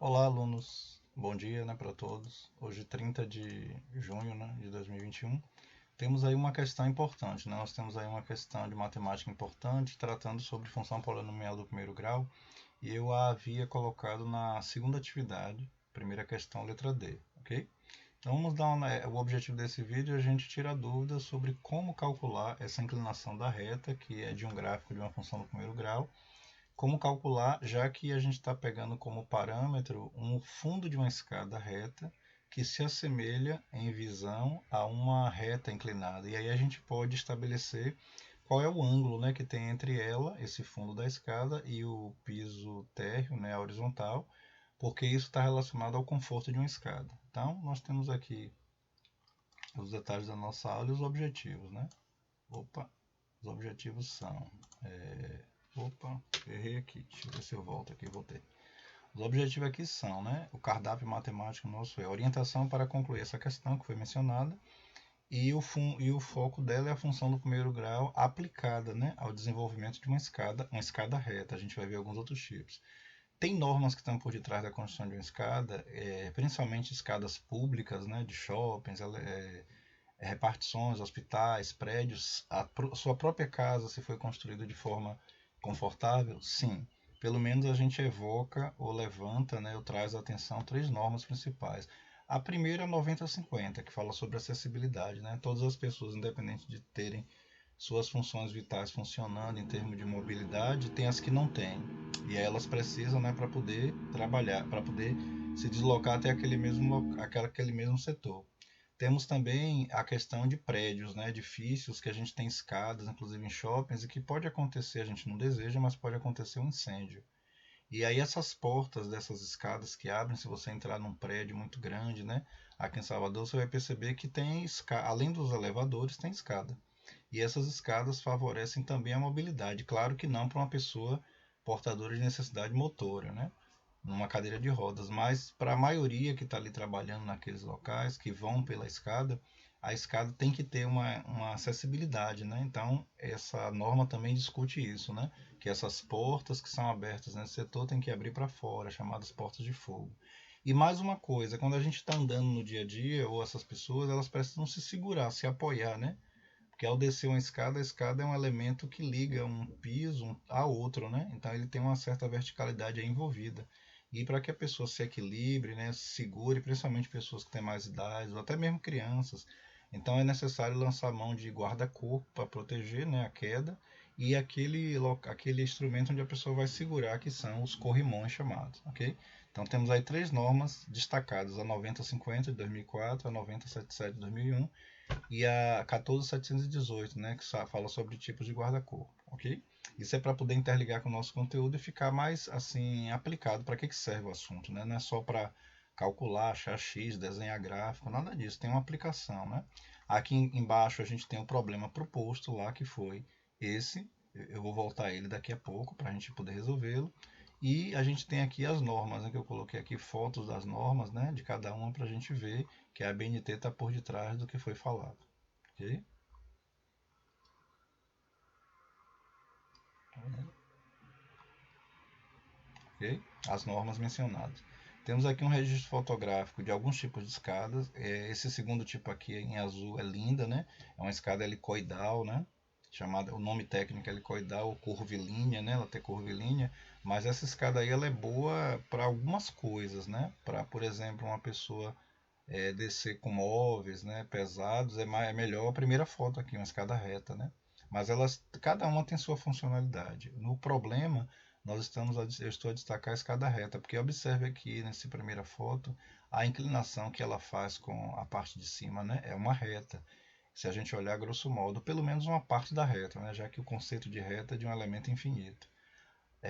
Olá, alunos. Bom dia, né, para todos. Hoje, 30 de junho, né, de 2021. Temos aí uma questão importante, né? Nós temos aí uma questão de matemática importante, tratando sobre função polinomial do primeiro grau, e eu a havia colocado na segunda atividade, primeira questão, letra D, ok? Então, o objetivo desse vídeo é a gente tirar dúvidas sobre como calcular essa inclinação da reta, que é de um gráfico de uma função do primeiro grau, como calcular, já que a gente está pegando como parâmetro um fundo de uma escada reta que se assemelha em visão a uma reta inclinada. E aí a gente pode estabelecer qual é o ângulo, né, que tem entre ela, esse fundo da escada, e o piso térreo, né, horizontal, porque isso está relacionado ao conforto de uma escada. Então, nós temos aqui os detalhes da nossa aula e os objetivos, né? Opa, os objetivos são... Opa, errei aqui. Deixa eu ver se eu volto aqui. Voltei. Os objetivos aqui são, né? O cardápio matemático nosso é orientação para concluir essa questão que foi mencionada. E o foco dela é a função do primeiro grau aplicada, né, ao desenvolvimento de uma escada reta. A gente vai ver alguns outros tipos. Tem normas que estão por detrás da construção de uma escada, principalmente escadas públicas, né, de shoppings, repartições, hospitais, prédios. A sua própria casa, se foi construída de forma confortável, sim. Pelo menos a gente evoca ou levanta, né, ou traz à atenção três normas principais. A primeira é 90-50, que fala sobre acessibilidade. Né? Todas as pessoas, independente de terem suas funções vitais funcionando em termos de mobilidade, tem as que não têm. E aí elas precisam, né, para poder trabalhar, para poder se deslocar até aquele mesmo setor. Temos também a questão de prédios, né, edifícios que a gente tem escadas, inclusive em shoppings, e que pode acontecer, a gente não deseja, mas pode acontecer um incêndio. E aí essas portas dessas escadas que abrem, se você entrar num prédio muito grande, né, aqui em Salvador, você vai perceber que tem, além dos elevadores, tem escada. E essas escadas favorecem também a mobilidade. Claro que não para uma pessoa portadora de necessidade motora, né? Numa cadeira de rodas, mas para a maioria que está ali trabalhando naqueles locais, que vão pela escada, a escada tem que ter uma acessibilidade, né? Então, essa norma também discute isso, né? Que essas portas que são abertas nesse setor têm que abrir para fora, chamadas portas de fogo. E mais uma coisa, quando a gente está andando no dia a dia, ou essas pessoas, elas precisam se segurar, se apoiar, né? Porque ao descer uma escada, a escada é um elemento que liga um piso a outro, né? Então ele tem uma certa verticalidade aí envolvida. E para que a pessoa se equilibre, né, se segure, principalmente pessoas que têm mais idade, ou até mesmo crianças, então é necessário lançar mão de guarda-corpo para proteger, né, a queda e aquele instrumento onde a pessoa vai segurar, que são os corrimões chamados, ok? Então temos aí três normas destacadas, a 9050 de 2004, a 9077 de 2001 e a 14718, né, que fala sobre tipos de guarda-corpo, ok? Isso é para poder interligar com o nosso conteúdo e ficar mais assim aplicado para que serve o assunto, né? Não é só para calcular, achar x, desenhar gráfico, nada disso, tem uma aplicação, né? Aqui embaixo a gente tem o problema proposto lá, que foi esse, eu vou voltar a ele daqui a pouco para a gente poder resolvê-lo. E a gente tem aqui as normas, né, que eu coloquei aqui fotos das normas, né, de cada uma para a gente ver que a BNT está por detrás do que foi falado. Ok? Ok? As normas mencionadas. Temos aqui um registro fotográfico de alguns tipos de escadas. Esse segundo tipo aqui em azul é linda, né? É uma escada helicoidal, né? O nome técnico é helicoidal ou curvilínea, né? Ela tem curvilínea, mas essa escada aí ela é boa para algumas coisas, né? Para, por exemplo, uma pessoa descer com móveis, né, pesados, é melhor a primeira foto aqui, uma escada reta, né? Mas cada uma tem sua funcionalidade. No problema, eu estou a destacar a escada reta, porque observe aqui nessa primeira foto a inclinação que ela faz com a parte de cima, né, é uma reta. Se a gente olhar grosso modo, pelo menos uma parte da reta, né, já que o conceito de reta é de um elemento infinito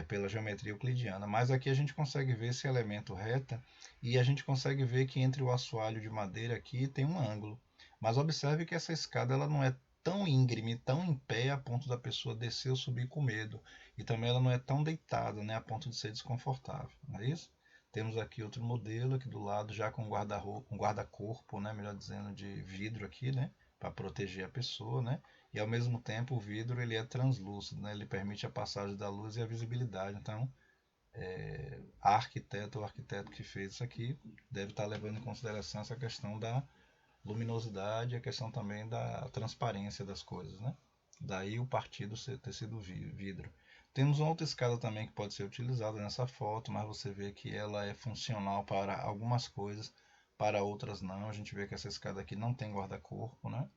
pela geometria euclidiana. Mas aqui a gente consegue ver esse elemento reta e a gente consegue ver que entre o assoalho de madeira aqui tem um ângulo. Mas observe que essa escada ela não é tão íngreme, tão em pé a ponto da pessoa descer ou subir com medo. E também ela não é tão deitada, né, a ponto de ser desconfortável. Não é isso? Temos aqui outro modelo aqui do lado já com um guarda-corpo, né, melhor dizendo, de vidro aqui, né, para proteger a pessoa, né? E ao mesmo tempo o vidro ele é translúcido, né? Ele permite a passagem da luz e a visibilidade. Então a arquiteta ou arquiteto que fez isso aqui deve estar levando em consideração essa questão da luminosidade e a questão também da transparência das coisas, né? Daí o partido ter sido vidro. Temos uma outra escada também que pode ser utilizada nessa foto, mas você vê que ela é funcional para algumas coisas, para outras não. A gente vê que essa escada aqui não tem guarda-corpo, né?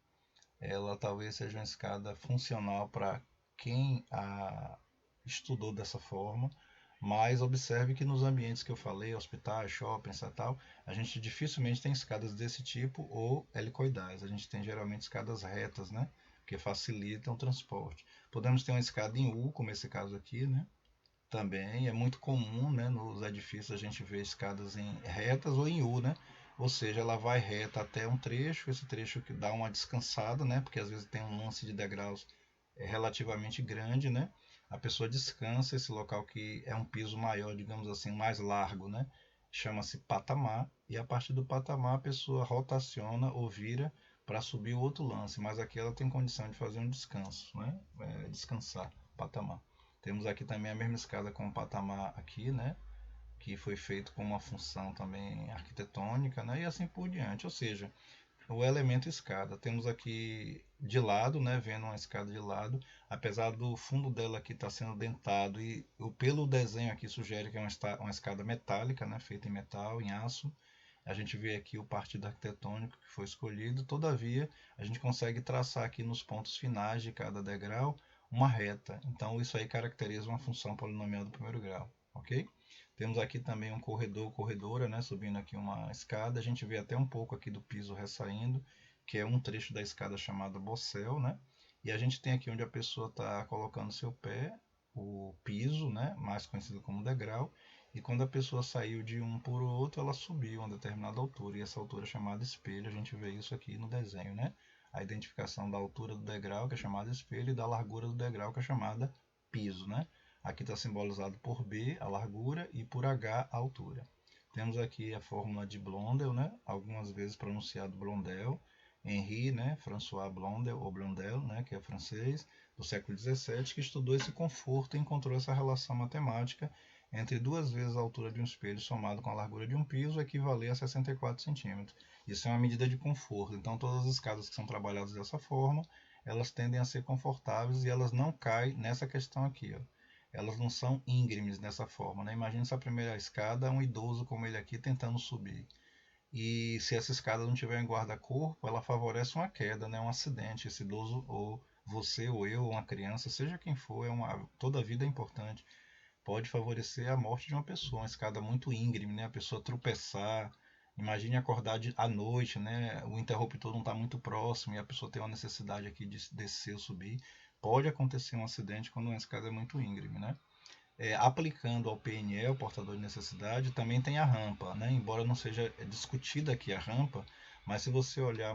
Ela talvez seja uma escada funcional para quem a estudou dessa forma, mas observe que nos ambientes que eu falei, hospitais, shoppings e tal, a gente dificilmente tem escadas desse tipo ou helicoidais. A gente tem geralmente escadas retas, né? Que facilitam o transporte. Podemos ter uma escada em U, como esse caso aqui, né? Também é muito comum, né, nos edifícios a gente ver escadas em retas ou em U, né? Ou seja, ela vai reta até um trecho, esse trecho que dá uma descansada, né? Porque às vezes tem um lance de degraus relativamente grande, né? A pessoa descansa, esse local que é um piso maior, digamos assim, mais largo, né? Chama-se patamar, e a partir do patamar a pessoa rotaciona ou vira para subir o outro lance, mas aqui ela tem condição de fazer um descanso, né? Descansar, patamar. Temos aqui também a mesma escada com o patamar aqui, né? Que foi feito com uma função também arquitetônica, né? E assim por diante. Ou seja, o elemento escada. Temos aqui de lado, né? Vendo uma escada de lado, apesar do fundo dela aqui estar sendo dentado e pelo desenho aqui sugere que é uma escada metálica, né? Feita em metal, em aço. A gente vê aqui o partido arquitetônico que foi escolhido, todavia a gente consegue traçar aqui nos pontos finais de cada degrau uma reta. Então isso aí caracteriza uma função polinomial do primeiro grau, ok? Temos aqui também um corredor, corredora, né, subindo aqui uma escada. A gente vê até um pouco aqui do piso ressaindo, que é um trecho da escada chamada bossel, né? E a gente tem aqui onde a pessoa está colocando seu pé, o piso, né, mais conhecido como degrau, e quando a pessoa saiu de um por outro, ela subiu a uma determinada altura, e essa altura é chamada espelho. A gente vê isso aqui no desenho, né? A identificação da altura do degrau, que é chamada espelho, e da largura do degrau, que é chamada piso, né? Aqui está simbolizado por B, a largura, e por H, a altura. Temos aqui a fórmula de Blondel, né? Algumas vezes pronunciado Blondel. Henri, né? François Blondel, ou Blondel, né? Que é francês, do século XVII, que estudou esse conforto e encontrou essa relação matemática entre duas vezes a altura de um espelho somado com a largura de um piso equivaler a 64 centímetros. Isso é uma medida de conforto. Então, todas as escadas que são trabalhadas dessa forma, elas tendem a ser confortáveis e elas não caem nessa questão aqui, ó. Elas não são íngremes dessa forma, né? Imagina essa primeira escada, um idoso como ele aqui tentando subir. E se essa escada não tiver em guarda-corpo, ela favorece uma queda, né? Um acidente. Esse idoso, ou você, ou eu, ou uma criança, seja quem for, toda a vida é importante. Pode favorecer a morte de uma pessoa, uma escada muito íngreme, né? A pessoa tropeçar. Imagine acordar à noite, né? O interruptor não está muito próximo e a pessoa tem uma necessidade aqui de descer ou subir. Pode acontecer um acidente quando uma escada é muito íngreme, né? Aplicando ao PNE, o portador de necessidade, também tem a rampa, né? Embora não seja discutida aqui a rampa, mas se você olhar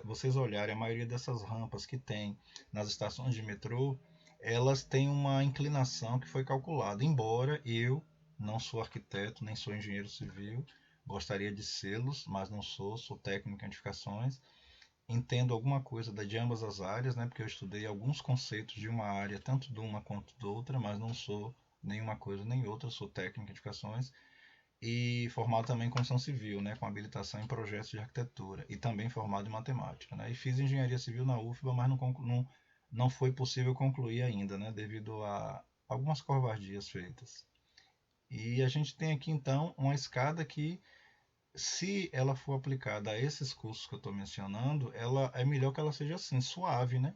vocês olharem a maioria dessas rampas que tem nas estações de metrô, elas têm uma inclinação que foi calculada. Embora eu não sou arquiteto, nem sou engenheiro civil, gostaria de sê-los, mas não sou técnico em edificações. Entendo alguma coisa de ambas as áreas, né? Porque eu estudei alguns conceitos de uma área, tanto de uma quanto de outra, mas não sou nenhuma coisa nem outra, sou técnico em edificações e formado também em construção civil, né, com habilitação em projetos de arquitetura e também formado em matemática, né, e fiz engenharia civil na UFBA, mas não foi possível concluir ainda, né, devido a algumas covardias feitas. E a gente tem aqui então uma escada que, se ela for aplicada a esses cursos que eu estou mencionando, ela é melhor que ela seja assim, suave, né?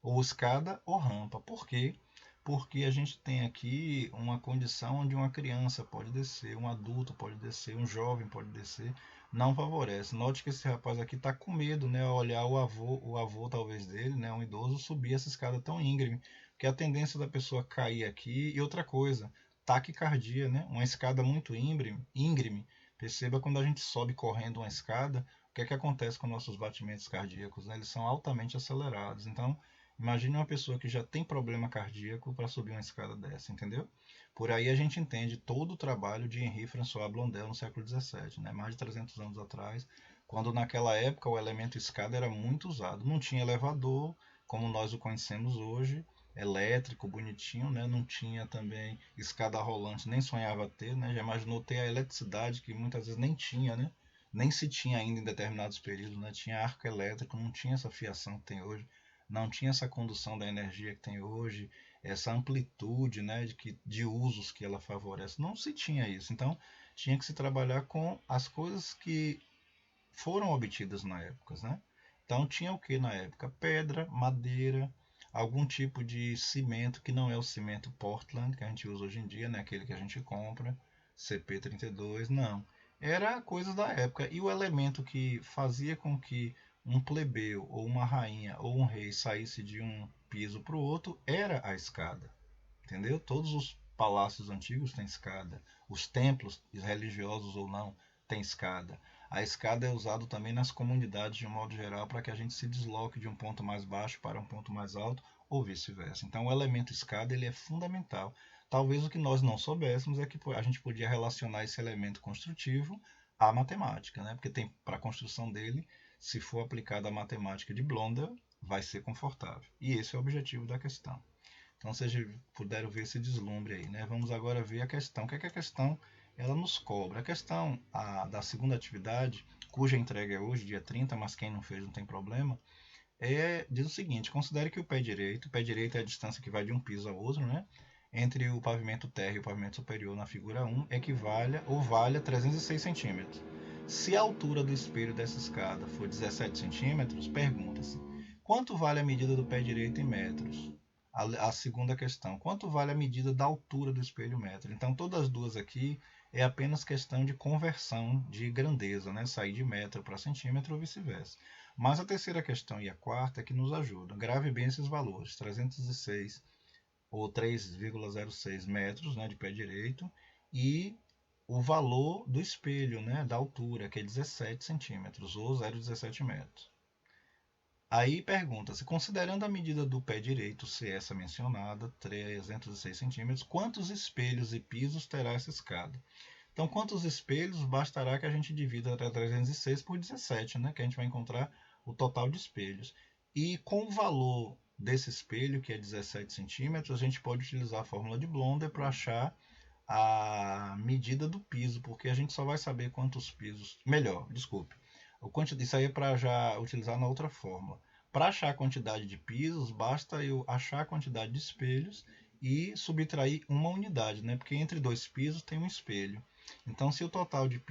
Ou escada ou rampa. Por quê? Porque a gente tem aqui uma condição onde uma criança pode descer, um adulto pode descer, um jovem pode descer, não favorece. Note que esse rapaz aqui está com medo, né, ao olhar o avô talvez dele, né, um idoso, subir essa escada tão íngreme, porque a tendência da pessoa cair aqui. E outra coisa, taquicardia, né, uma escada muito íngreme. Perceba quando a gente sobe correndo uma escada, o que é que acontece com nossos batimentos cardíacos, né? Eles são altamente acelerados. Então, imagine uma pessoa que já tem problema cardíaco para subir uma escada dessa, entendeu? Por aí a gente entende todo o trabalho de Henri François Blondel no século XVII, né? Mais de 300 anos atrás, quando naquela época o elemento escada era muito usado. Não tinha elevador, como nós o conhecemos hoje, elétrico, bonitinho, né? Não tinha também escada rolante, nem sonhava ter, né? Já imaginou ter a eletricidade que muitas vezes nem tinha, né? Nem se tinha ainda em determinados períodos, né? Tinha arco elétrico, não tinha essa fiação que tem hoje, não tinha essa condução da energia que tem hoje, essa amplitude, né, de usos que ela favorece. Não se tinha isso. Então, tinha que se trabalhar com as coisas que foram obtidas na época, né? Então, tinha o que na época? Pedra, madeira, algum tipo de cimento que não é o cimento Portland que a gente usa hoje em dia, né? Aquele que a gente compra, CP32, não. Era coisas da época. E o elemento que fazia com que um plebeu, ou uma rainha, ou um rei saísse de um piso para o outro era a escada. Entendeu? Todos os palácios antigos têm escada. Os templos, religiosos ou não, têm escada. A escada é usada também nas comunidades de um modo geral para que a gente se desloque de um ponto mais baixo para um ponto mais alto ou vice-versa. Então o elemento escada ele é fundamental. Talvez o que nós não soubéssemos é que a gente podia relacionar esse elemento construtivo à matemática, né? Porque tem para a construção dele, se for aplicada a matemática de Blondel, vai ser confortável. E esse é o objetivo da questão. Então vocês puderam ver esse deslumbre aí, né? Vamos agora ver a questão. O que é que a questão ela nos cobra? A questão da segunda atividade, cuja entrega é hoje, dia 30, mas quem não fez não tem problema, diz o seguinte: considere que o pé direito é a distância que vai de um piso ao outro, né? Entre o pavimento térreo e o pavimento superior na figura 1, equivale ou valha 306 centímetros. Se a altura do espelho dessa escada for 17 centímetros, pergunta-se: quanto vale a medida do pé direito em metros? A segunda questão: quanto vale a medida da altura do espelho metro? Então, todas as duas aqui é apenas questão de conversão de grandeza, né? Sair de metro para centímetro ou vice-versa. Mas a terceira questão e a quarta é que nos ajudam. Grave bem esses valores: 306 ou 3,06 metros, né, de pé direito, e o valor do espelho, né, da altura, que é 17 centímetros ou 0,17 metros. Aí pergunta-se, considerando a medida do pé direito ser essa mencionada, 306 centímetros, quantos espelhos e pisos terá essa escada? Então, quantos espelhos? Bastará que a gente divida 306 por 17, né? Que a gente vai encontrar o total de espelhos. E com o valor desse espelho, que é 17 centímetros, a gente pode utilizar a fórmula de Blondel para achar a medida do piso, porque a gente só vai saber quantos pisos... Melhor, desculpe. Isso aí é para já utilizar na outra fórmula. Para achar a quantidade de pisos, basta eu achar a quantidade de espelhos e subtrair uma unidade, né? Porque entre dois pisos tem um espelho. Então, se o total de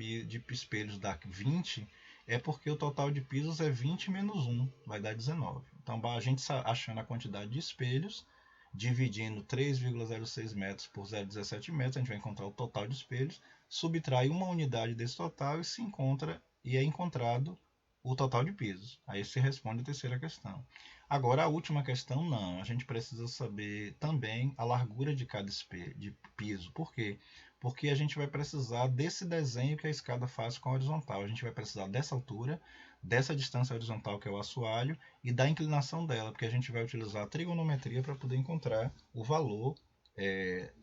espelhos dá 20, é porque o total de pisos é 20 menos 1, vai dar 19. Então, a gente achando a quantidade de espelhos, dividindo 3,06 metros por 0,17 metros, a gente vai encontrar o total de espelhos, subtrai uma unidade desse total e é encontrado o total de pisos. Aí se responde a terceira questão. Agora, a última questão, não. A gente precisa saber também a largura de cada de piso. Por quê? Porque a gente vai precisar desse desenho que a escada faz com a horizontal. A gente vai precisar dessa altura, dessa distância horizontal, que é o assoalho, e da inclinação dela, porque a gente vai utilizar a trigonometria para poder encontrar o valor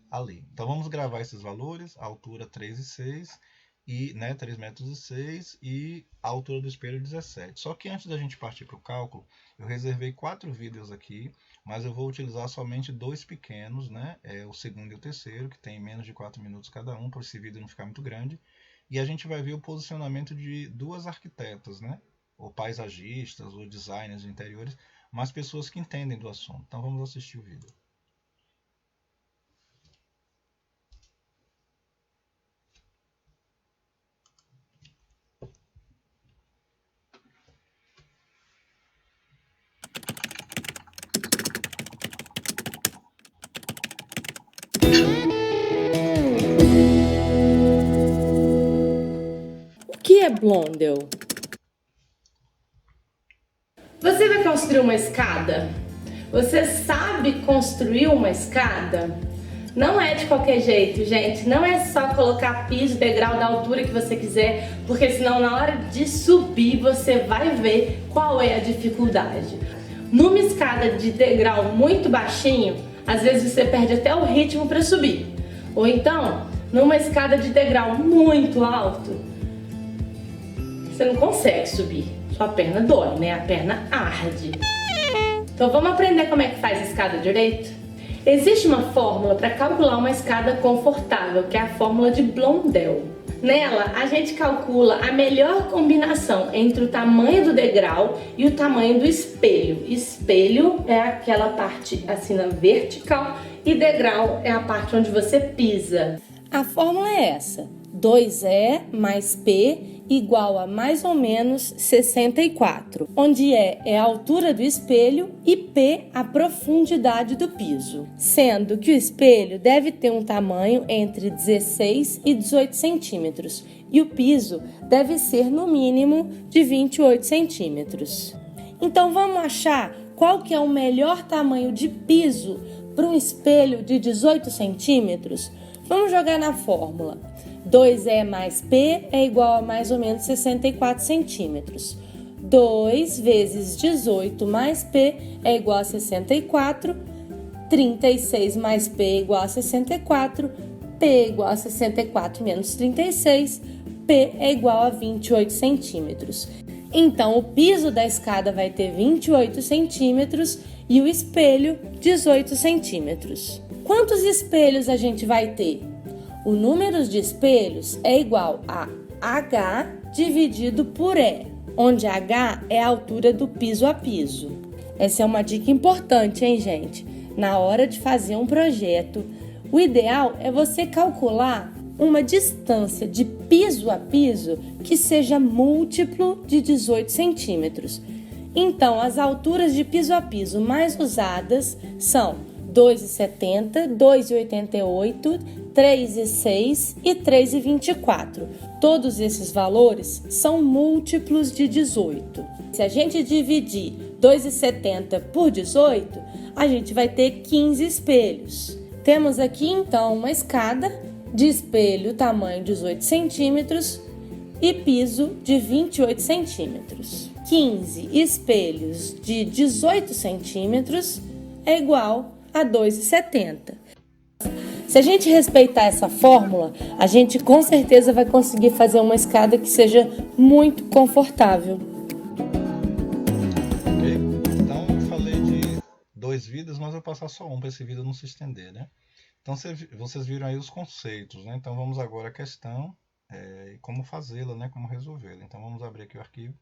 ali. Então, vamos gravar esses valores, a altura 3,6 e, né, 3 metros e 6 e a altura do espelho 17. Só que antes da gente partir para o cálculo, eu reservei 4 vídeos aqui, mas eu vou utilizar somente 2 pequenos, né, o segundo e o terceiro, que tem menos de 4 minutos cada um, para esse vídeo não ficar muito grande. E a gente vai ver o posicionamento de duas arquitetas, né, ou paisagistas, ou designers de interiores, mas pessoas que entendem do assunto. Então vamos assistir o vídeo. O que é Blondel? Você vai construir uma escada? Você sabe construir uma escada? Não é de qualquer jeito, gente. Não é só colocar piso, degrau da altura que você quiser, porque senão na hora de subir você vai ver qual é a dificuldade. Numa escada de degrau muito baixinho, às vezes você perde até o ritmo para subir. Ou então, numa escada de degrau muito alto, você não consegue subir. Sua perna dói, né? A perna arde. Então vamos aprender como é que faz a escada direito? Existe uma fórmula para calcular uma escada confortável, que é a fórmula de Blondel. Nela, a gente calcula a melhor combinação entre o tamanho do degrau e o tamanho do espelho. Espelho é aquela parte assim na vertical e degrau é a parte onde você pisa. A fórmula é essa: 2E mais P igual a mais ou menos 64, onde E é a altura do espelho e P a profundidade do piso, sendo que o espelho deve ter um tamanho entre 16 e 18 centímetros e o piso deve ser no mínimo de 28 centímetros. Então vamos achar qual que é o melhor tamanho de piso para um espelho de 18 centímetros? Vamos jogar na fórmula. 2E mais P é igual a mais ou menos 64 centímetros. 2 vezes 18 mais P é igual a 64. 36 mais P é igual a 64. P é igual a 64 menos 36. P é igual a 28 centímetros. Então, o piso da escada vai ter 28 centímetros e o espelho 18 centímetros. Quantos espelhos a gente vai ter? O número de espelhos é igual a H dividido por E, onde H é a altura do piso a piso. Essa é uma dica importante, hein, gente? Na hora de fazer um projeto, o ideal é você calcular uma distância de piso a piso que seja múltiplo de 18 centímetros. Então, as alturas de piso a piso mais usadas são 2,70, 2,88, 3,6 e 3,24. Todos esses valores são múltiplos de 18. Se a gente dividir 2,70 por 18, a gente vai ter 15 espelhos. Temos aqui então uma escada de espelho tamanho 18 centímetros e piso de 28 centímetros. 15 espelhos de 18 centímetros é igual a 2,70. Se a gente respeitar essa fórmula, a gente com certeza vai conseguir fazer uma escada que seja muito confortável. Ok? Então eu falei de 2 vídeos, mas eu vou passar só um para esse vídeo não se estender, né? Então vocês viram aí os conceitos, né? Então vamos agora à questão e como fazê-la, né? Como resolvê-la. Então vamos abrir aqui o arquivo.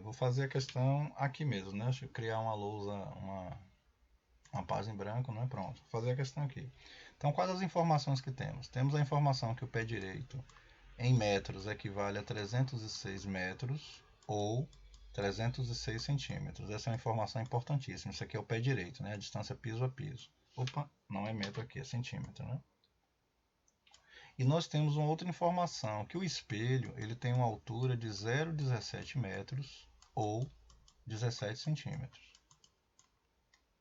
Vou fazer a questão aqui mesmo, né? Deixa eu criar uma lousa, uma página em branco, né? Pronto, vou fazer a questão aqui. Então, quais as informações que temos? Temos a informação que o pé direito em metros equivale a 306 metros ou 306 centímetros. Essa é uma informação importantíssima. Isso aqui é o pé direito, né? A distância piso a piso. Opa, não é metro aqui, é centímetro, né? E nós temos uma outra informação, que o espelho ele tem uma altura de 0,17 metros ou 17 centímetros.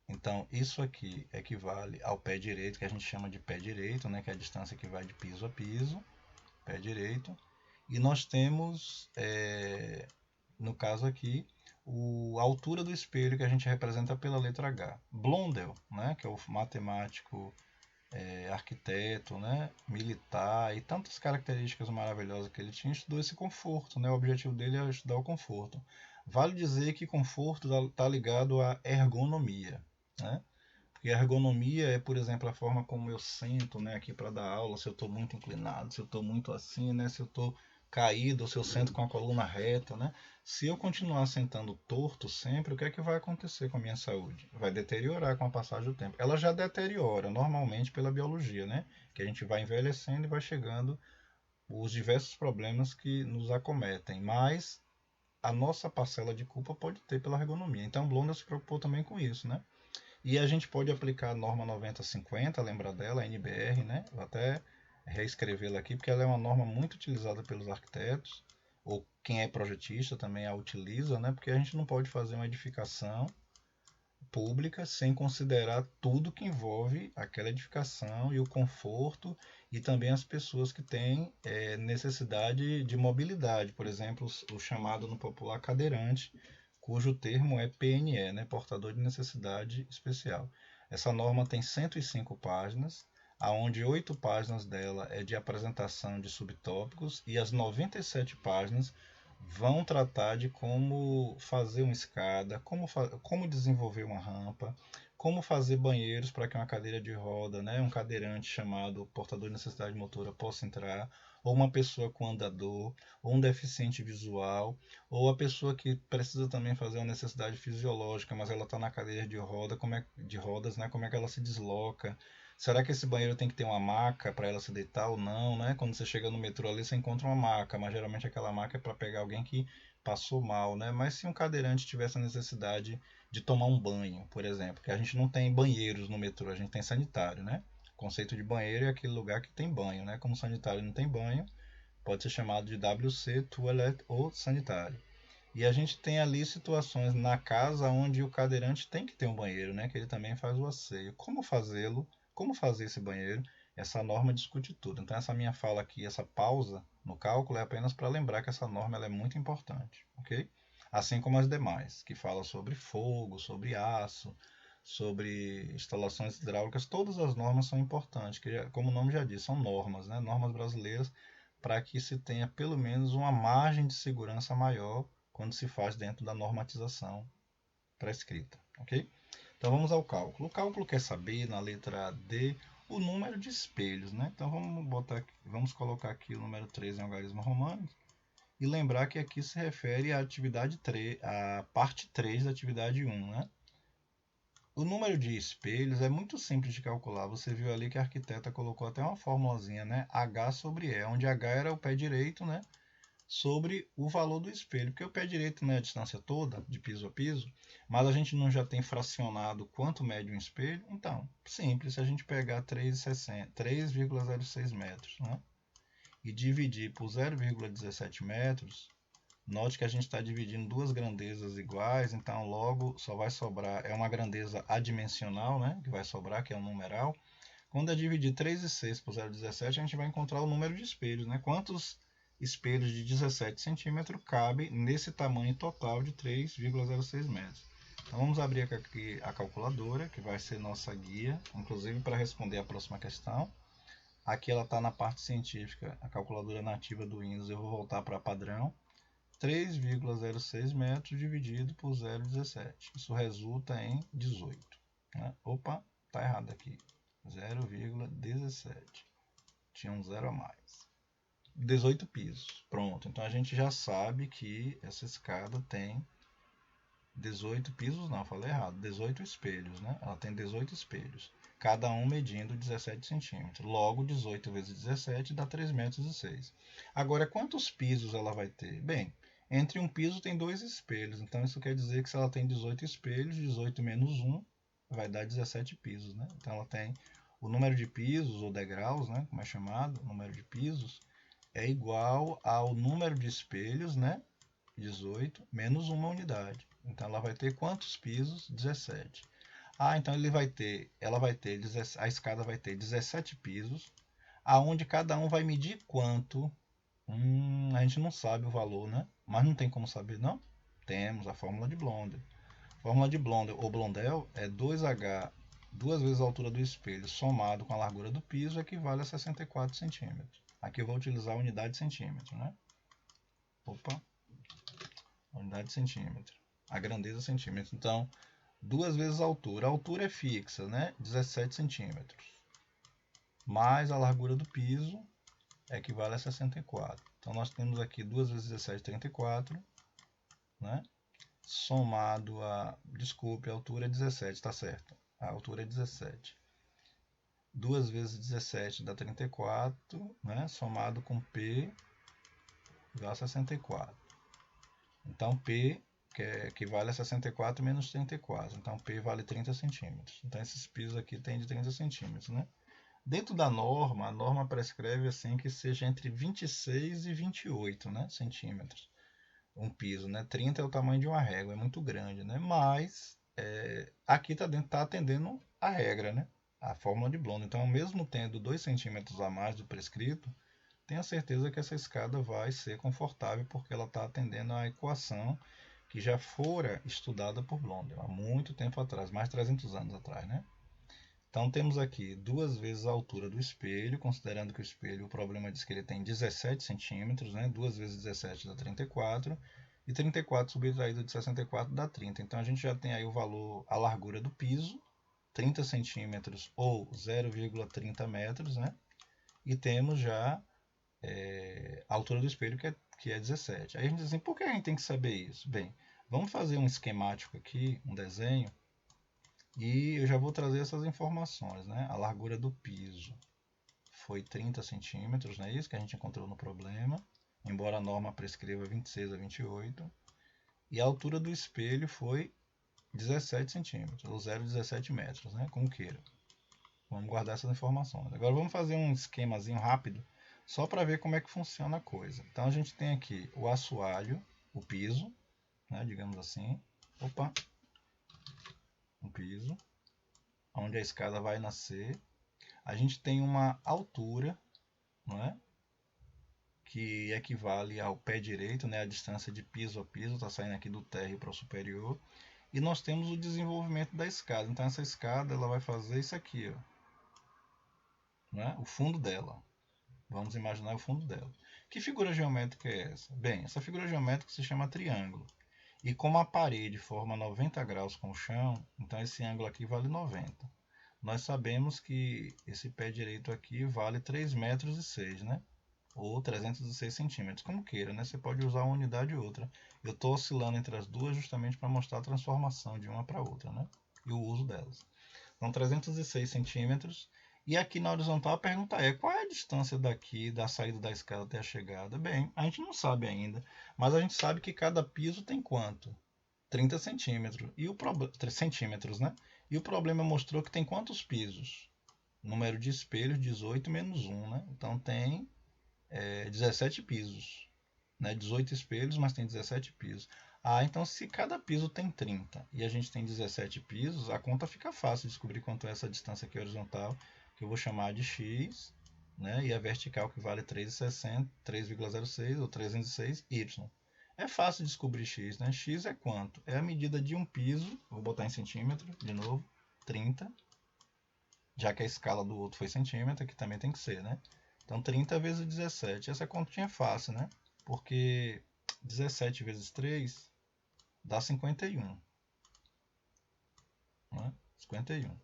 Então, isso aqui equivale ao pé direito, que a gente chama de pé direito, né, que é a distância que vai de piso a piso, pé direito. E nós temos, no caso aqui, a altura do espelho, que a gente representa pela letra H. Blondel, né, que é o matemático, arquiteto, né, militar e tantas características maravilhosas que ele tinha, estudou esse conforto, né? O objetivo dele é estudar o conforto. Vale dizer que conforto está ligado à ergonomia, né? Porque a ergonomia é, por exemplo, a forma como eu sento, né, aqui para dar aula, se eu estou muito inclinado, se eu estou muito assim, né, se eu estou caído, se eu sento com a coluna reta, né? Se eu continuar sentando torto sempre, o que é que vai acontecer com a minha saúde? Vai deteriorar com a passagem do tempo. Ela já deteriora normalmente pela biologia, né? Que a gente vai envelhecendo e vai chegando os diversos problemas que nos acometem. Mas a nossa parcela de culpa pode ter pela ergonomia. Então, Blondel se preocupou também com isso, né? E a gente pode aplicar a norma 9050, lembra dela, a NBR, né? Vou até reescrevê-la aqui, porque ela é uma norma muito utilizada pelos arquitetos, ou quem é projetista também a utiliza, né? Porque a gente não pode fazer uma edificação pública sem considerar tudo que envolve aquela edificação e o conforto e também as pessoas que têm necessidade de mobilidade, por exemplo, o chamado no popular cadeirante, cujo termo é PNE, né? Portador de necessidade especial. Essa norma tem 105 páginas, aonde 8 páginas dela é de apresentação de subtópicos e as 97 páginas vão tratar de como fazer uma escada, como desenvolver uma rampa, como fazer banheiros para que uma cadeira de roda, né, um cadeirante chamado portador de necessidade motora possa entrar, ou uma pessoa com andador, ou um deficiente visual, ou a pessoa que precisa também fazer uma necessidade fisiológica, mas ela está na cadeira de rodas, né, como é que ela se desloca. Será que esse banheiro tem que ter uma maca para ela se deitar ou não, né? Quando você chega no metrô ali, você encontra uma maca, mas geralmente aquela maca é para pegar alguém que passou mal, né? Mas se um cadeirante tivesse a necessidade de tomar um banho, por exemplo, que a gente não tem banheiros no metrô, a gente tem sanitário, né? O conceito de banheiro é aquele lugar que tem banho, né? Como sanitário não tem banho, pode ser chamado de WC, toilet ou sanitário. E a gente tem ali situações na casa onde o cadeirante tem que ter um banheiro, né? Que ele também faz o asseio. Como fazê-lo? Como fazer esse banheiro? Essa norma discute tudo. Então essa minha fala aqui, essa pausa no cálculo é apenas para lembrar que essa norma ela é muito importante, ok? Assim como as demais, que fala sobre fogo, sobre aço, sobre instalações hidráulicas, todas as normas são importantes, que como o nome já diz, são normas, né? Normas brasileiras para que se tenha pelo menos uma margem de segurança maior quando se faz dentro da normatização prescrita, ok? Então vamos ao cálculo. O cálculo quer saber, na letra D, o número de espelhos, né? Então vamos colocar aqui o número 3 em algarismo romano e lembrar que aqui se refere à atividade 3, à parte 3 da atividade 1, né? O número de espelhos é muito simples de calcular. Você viu ali que a arquiteta colocou até uma formulazinha, né? H sobre E, onde H era o pé direito, né? Sobre o valor do espelho, porque o pé direito não é a distância toda, de piso a piso, mas a gente não já tem fracionado quanto mede um espelho? Então, simples, se a gente pegar 3,06 metros, né, e dividir por 0,17 metros, note que a gente está dividindo duas grandezas iguais, então logo só vai sobrar, é uma grandeza adimensional, né, que vai sobrar, que é um numeral. Quando eu dividir 3,6 por 0,17, a gente vai encontrar o número de espelhos, né? Quantos espelhos de 17 centímetros cabem nesse tamanho total de 3,06 metros. Então vamos abrir aqui a calculadora, que vai ser nossa guia, inclusive para responder a próxima questão. Aqui ela está na parte científica, a calculadora nativa do Windows, eu vou voltar para padrão. 3,06 metros dividido por 0,17. Isso resulta em 18. Né? Opa, está errado aqui. 0,17. Tinha um zero a mais. 18 pisos. Pronto. Então a gente já sabe que essa escada tem 18 pisos, não, falei errado. 18 espelhos, né? Ela tem 18 espelhos. Cada um medindo 17 centímetros. Logo, 18 vezes 17 dá 3,06 metros. Agora, quantos pisos ela vai ter? Bem, entre um piso tem dois espelhos. Então isso quer dizer que se ela tem 18 espelhos, 18 menos 1 vai dar 17 pisos, né? Então ela tem o número de pisos, ou degraus, né? Como é chamado, o número de pisos, é igual ao número de espelhos, né? 18 menos uma unidade. Então ela vai ter quantos pisos? 17. Então a escada vai ter 17 pisos, aonde cada um vai medir quanto? A gente não sabe o valor, né? Mas não tem como saber, não? Temos a fórmula de Blondel. A fórmula de Blondel ou Blondel é 2H, duas vezes a altura do espelho, somado com a largura do piso, equivale a 64 centímetros. Aqui eu vou utilizar a unidade de centímetro, né? Opa, unidade de centímetro. A grandeza centímetro. Então, duas vezes a altura. A altura é fixa, né? 17 centímetros. Mais a largura do piso equivale a 64. Então, nós temos aqui 2 vezes 17, 34. Né? Somado a... Desculpe, a altura é 17, tá certo. A altura é 17. 2 vezes 17 dá 34, né? Somado com P dá 64. Então, P que equivale a 64 menos 34. Então, P vale 30 centímetros. Então, esses pisos aqui têm de 30 centímetros, né? Dentro da norma, a norma prescreve assim que seja entre 26 e 28, né, centímetros. Um piso, né? 30 é o tamanho de uma régua, é muito grande, né? Mas aqui tá atendendo a regra, né? A fórmula de Blondel. Então, mesmo tendo 2 centímetros a mais do prescrito, tenha certeza que essa escada vai ser confortável porque ela está atendendo a equação que já fora estudada por Blondel há muito tempo atrás, mais de 300 anos atrás, né? Então temos aqui 2 vezes a altura do espelho, considerando que o espelho, o problema diz que ele tem 17 centímetros, né? 2 vezes 17 dá 34, e 34 subtraído de 64 dá 30. Então a gente já tem aí o valor, a largura do piso, 30 centímetros ou 0,30 metros, né? E temos já a altura do espelho, que é 17. Aí a gente diz assim, por que a gente tem que saber isso? Bem, vamos fazer um esquemático aqui, um desenho, e eu já vou trazer essas informações, né? A largura do piso foi 30 centímetros, não é isso que a gente encontrou no problema, embora a norma prescreva 26 a 28. E a altura do espelho foi 17 centímetros, ou 0,17 metros, né? Como queira. Vamos guardar essas informações. Agora vamos fazer um esquemazinho rápido, só para ver como é que funciona a coisa. Então a gente tem aqui o assoalho, o piso, né? Digamos assim. Opa! O piso, onde a escada vai nascer. A gente tem uma altura, não é? Que equivale ao pé direito, né? A distância de piso a piso, está saindo aqui do térreo para o superior. E nós temos o desenvolvimento da escada. Então essa escada ela vai fazer isso aqui, ó, né? O fundo dela. Vamos imaginar o fundo dela. Que figura geométrica é essa? Bem, essa figura geométrica se chama triângulo. E como a parede forma 90 graus com o chão, então esse ângulo aqui vale 90. Nós sabemos que esse pé direito aqui vale 3,06 metros, né? Ou 306 centímetros, como queira, né? Você pode usar uma unidade ou outra. Eu estou oscilando entre as duas justamente para mostrar a transformação de uma para outra, né? E o uso delas. Então, 306 centímetros. E aqui na horizontal a pergunta é, qual é a distância daqui, da saída da escada até a chegada? Bem, a gente não sabe ainda, mas a gente sabe que cada piso tem quanto? 30 centímetros. E o 3 centímetros, né? E o problema mostrou que tem quantos pisos? Número de espelhos, 18 menos 1, né? Então tem 17 pisos. Né? 18 espelhos, mas tem 17 pisos. Ah, então se cada piso tem 30 e a gente tem 17 pisos, a conta fica fácil de descobrir quanto é essa distância aqui horizontal, que eu vou chamar de x, né? E a vertical que vale 3,60, 3,06 ou 306 y. É fácil descobrir x, né? X é quanto? É a medida de um piso, vou botar em centímetro, de novo, 30, já que a escala do outro foi centímetro, aqui também tem que ser, né? Então 30 vezes 17, essa continha é fácil, né? Porque 17 vezes 3 dá 51. Né? 51.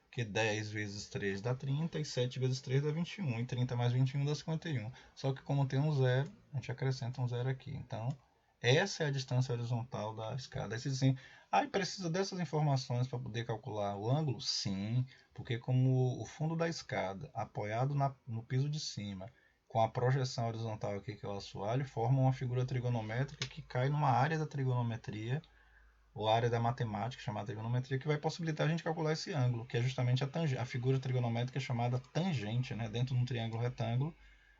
Porque 10 vezes 3 dá 30, e 7 vezes 3 dá 21. E 30 mais 21 dá 51. Só que como tem um zero, a gente acrescenta um zero aqui. Então, essa é a distância horizontal da escada. Aí você diz assim, precisa dessas informações para poder calcular o ângulo? Sim, porque como o fundo da escada, apoiado no piso de cima, com a projeção horizontal aqui, que é o assoalho, forma uma figura trigonométrica que cai numa área da trigonometria, ou área da matemática, chamada trigonometria, que vai possibilitar a gente calcular esse ângulo, que é justamente a figura trigonométrica chamada tangente, né? Dentro de um triângulo retângulo,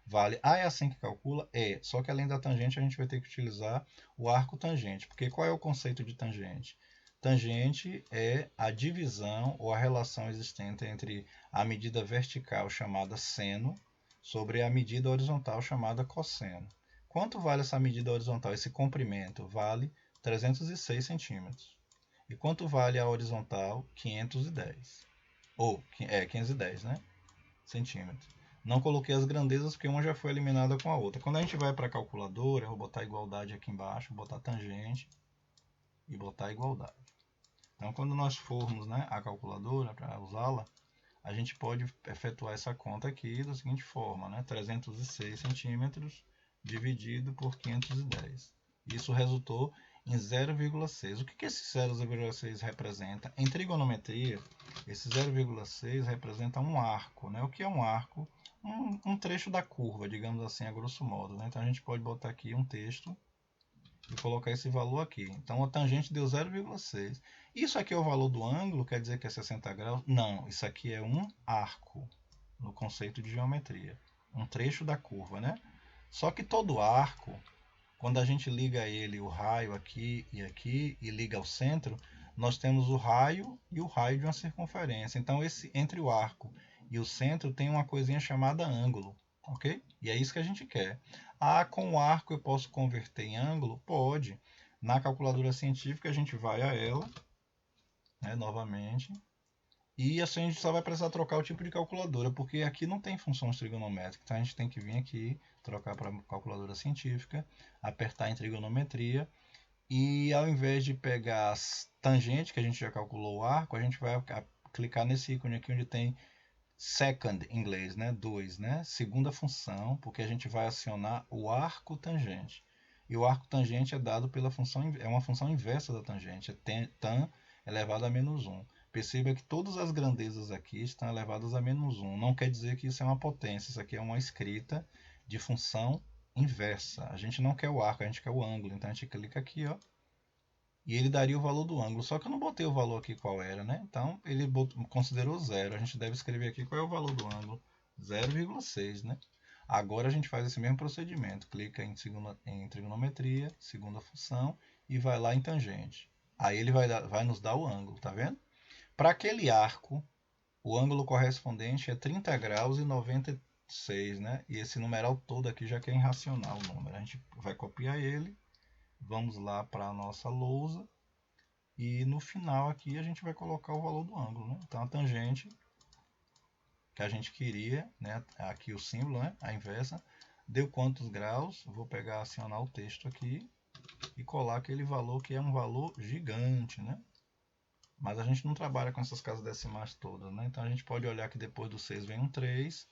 vale. É assim que calcula? É. Só que além da tangente, a gente vai ter que utilizar o arco tangente. Porque qual é o conceito de tangente? Tangente é a divisão ou a relação existente entre a medida vertical chamada seno sobre a medida horizontal chamada cosseno. Quanto vale essa medida horizontal, esse comprimento? Vale 306 centímetros. E quanto vale a horizontal? 510. Ou, 510, né? Centímetros. Não coloquei as grandezas porque uma já foi eliminada com a outra. Quando a gente vai para a calculadora, eu vou botar igualdade aqui embaixo, botar tangente e botar igualdade. Então, quando nós formos, né, a calculadora para usá-la, a gente pode efetuar essa conta aqui da seguinte forma, né? 306 centímetros dividido por 510. Isso resultou em 0,6. O que esse 0,6 representa? Em trigonometria, esse 0,6 representa um arco. Né? O que é um arco? Um trecho da curva, digamos assim, a grosso modo. Né? Então a gente pode botar aqui um texto e colocar esse valor aqui. Então a tangente deu 0,6. Isso aqui é o valor do ângulo, quer dizer que é 60 graus? Não, isso aqui é um arco, no conceito de geometria. Um trecho da curva, né? Só que todo arco, quando a gente liga ele, o raio aqui, e liga ao centro, nós temos o raio e o raio de uma circunferência. Então, entre o arco e o centro tem uma coisinha chamada ângulo, ok? E é isso que a gente quer. Com o arco eu posso converter em ângulo? Pode. Na calculadora científica a gente vai a ela, né, novamente, E assim a gente só vai precisar trocar o tipo de calculadora, porque aqui não tem funções trigonométricas, então a gente tem que vir aqui, trocar para calculadora científica, apertar em trigonometria, e ao invés de pegar as tangentes, que a gente já calculou o arco, a gente vai clicar nesse ícone aqui onde tem second em inglês, né? 2, né? Segunda função, porque a gente vai acionar o arco tangente. E o arco tangente é dado pela função, é uma função inversa da tangente, é tan elevado a menos 1. Perceba que todas as grandezas aqui estão elevadas a menos 1. Não quer dizer que isso é uma potência, isso aqui é uma escrita de função inversa. A gente não quer o arco, a gente quer o ângulo. Então a gente clica aqui, ó, e ele daria o valor do ângulo. Só que eu não botei o valor aqui qual era, né? Então ele considerou zero. A gente deve escrever aqui qual é o valor do ângulo. 0,6, né? Agora a gente faz esse mesmo procedimento. Clica em trigonometria, segunda função, e vai lá em tangente. Aí ele vai nos dar o ângulo, tá vendo? Para aquele arco, o ângulo correspondente é 30 graus e 96, né? E esse numeral todo aqui já que é irracional o número. A gente vai copiar ele. Vamos lá para a nossa lousa. E no final aqui a gente vai colocar o valor do ângulo, né? Então a tangente que a gente queria, né? Aqui o símbolo, né? A inversa, deu quantos graus? Vou pegar, acionar o texto aqui e colar aquele valor que é um valor gigante, né? Mas a gente não trabalha com essas casas decimais todas, né? Então a gente pode olhar que depois do 6 vem um 3.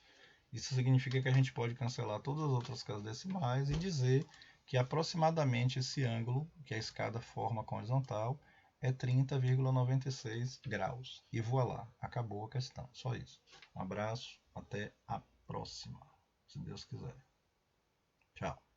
Isso significa que a gente pode cancelar todas as outras casas decimais e dizer que aproximadamente esse ângulo que a escada forma com a horizontal é 30,96 graus. E voilá, acabou a questão. Só isso. Um abraço, até a próxima, se Deus quiser. Tchau.